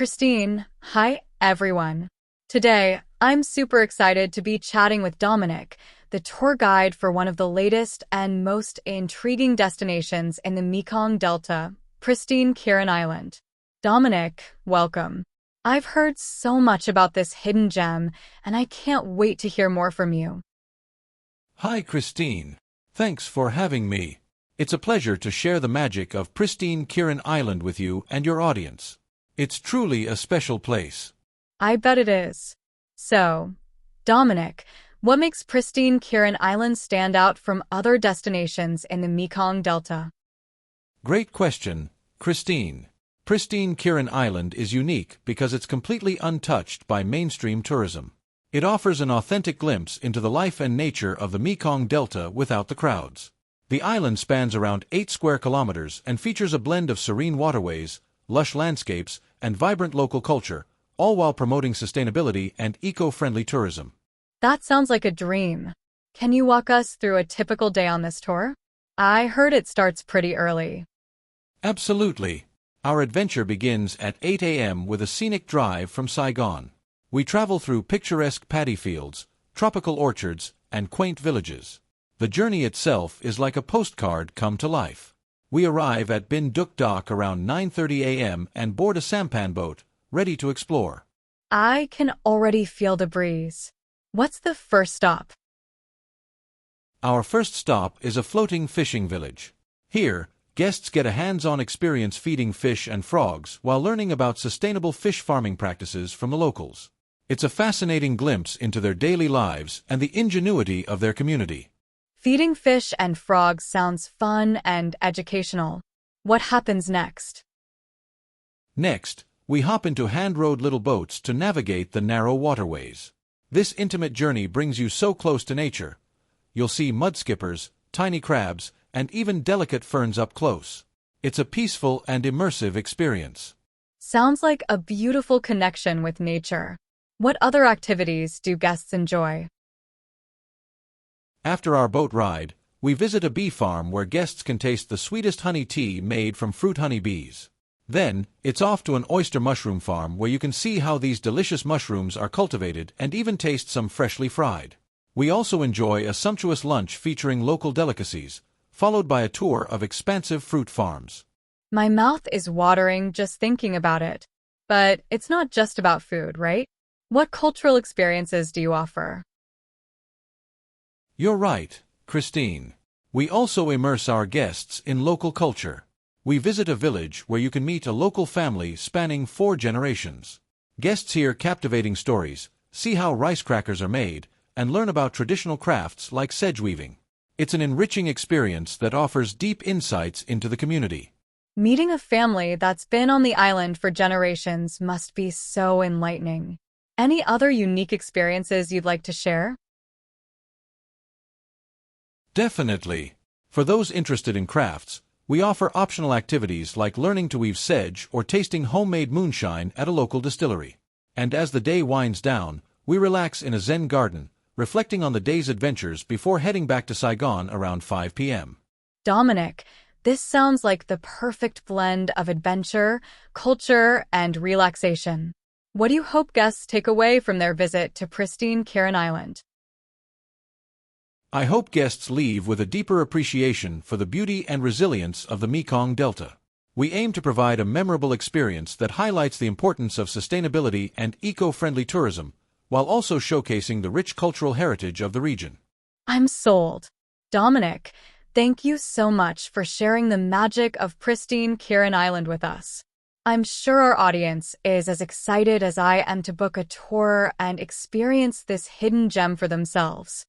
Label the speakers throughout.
Speaker 1: Christine, hi everyone. Today, I'm super excited to be chatting with Dominic, the tour guide for one of the latest and most intriguing destinations in the Mekong Delta, pristine Kirin Island. Dominic, welcome. I've heard so much about this hidden gem, and I can't wait to hear more from you.
Speaker 2: Hi, Christine. Thanks for having me. It's a pleasure to share the magic of pristine Kirin Island with you and your audience. It's truly a special place.
Speaker 1: I bet it is. So, Dominic, what makes pristine Kirin Island stand out from other destinations in the Mekong Delta?
Speaker 2: Great question, Christine. Pristine Kirin Island is unique because it's completely untouched by mainstream tourism. It offers an authentic glimpse into the life and nature of the Mekong Delta without the crowds. The island spans around 8 square kilometers and features a blend of serene waterways, lush landscapes, and vibrant local culture, all while promoting sustainability and eco-friendly tourism.
Speaker 1: That sounds like a dream. Can you walk us through a typical day on this tour? I heard it starts pretty early.
Speaker 2: Absolutely. Our adventure begins at 8 a.m. with a scenic drive from Saigon. We travel through picturesque paddy fields, tropical orchards, and quaint villages. The journey itself is like a postcard come to life. We arrive at Bin Duk Dock around 9:30 a.m. and board a sampan boat, ready to explore.
Speaker 1: I can already feel the breeze. What's the first stop?
Speaker 2: Our first stop is a floating fishing village. Here, guests get a hands-on experience feeding fish and frogs while learning about sustainable fish farming practices from the locals. It's a fascinating glimpse into their daily lives and the ingenuity of their community.
Speaker 1: Feeding fish and frogs sounds fun and educational. What happens next?
Speaker 2: Next, we hop into hand-rowed little boats to navigate the narrow waterways. This intimate journey brings you so close to nature. You'll see mudskippers, tiny crabs, and even delicate ferns up close. It's a peaceful and immersive experience.
Speaker 1: Sounds like a beautiful connection with nature. What other activities do guests enjoy?
Speaker 2: After our boat ride, we visit a bee farm where guests can taste the sweetest honey tea made from fruit honey bees. Then, it's off to an oyster mushroom farm where you can see how these delicious mushrooms are cultivated and even taste some freshly fried. We also enjoy a sumptuous lunch featuring local delicacies, followed by a tour of expansive fruit farms.
Speaker 1: My mouth is watering just thinking about it. But it's not just about food, right? What cultural experiences do you offer?
Speaker 2: You're right, Christine. We also immerse our guests in local culture. We visit a village where you can meet a local family spanning 4 generations. Guests hear captivating stories, see how rice crackers are made, and learn about traditional crafts like sedge weaving. It's an enriching experience that offers deep insights into the community.
Speaker 1: Meeting a family that's been on the island for generations must be so enlightening. Any other unique experiences you'd like to share?
Speaker 2: Definitely. For those interested in crafts, we offer optional activities like learning to weave sedge or tasting homemade moonshine at a local distillery. And as the day winds down, we relax in a Zen garden, reflecting on the day's adventures before heading back to Saigon around 5 p.m.
Speaker 1: Dominic, this sounds like the perfect blend of adventure, culture, and relaxation. What do you hope guests take away from their visit to pristine Kirin Island?
Speaker 2: I hope guests leave with a deeper appreciation for the beauty and resilience of the Mekong Delta. We aim to provide a memorable experience that highlights the importance of sustainability and eco-friendly tourism, while also showcasing the rich cultural heritage of the region.
Speaker 1: I'm sold. Dominic, thank you so much for sharing the magic of pristine Kirin Island with us. I'm sure our audience is as excited as I am to book a tour and experience this hidden gem for themselves.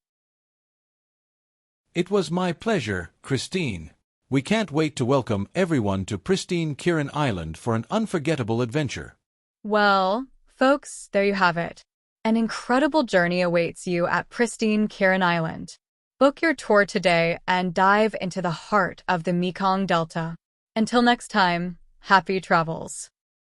Speaker 2: It was my pleasure, Christine. We can't wait to welcome everyone to pristine Kirin Island for an unforgettable adventure.
Speaker 1: Well, folks, there you have it. An incredible journey awaits you at pristine Kirin Island. Book your tour today and dive into the heart of the Mekong Delta. Until next time, happy travels.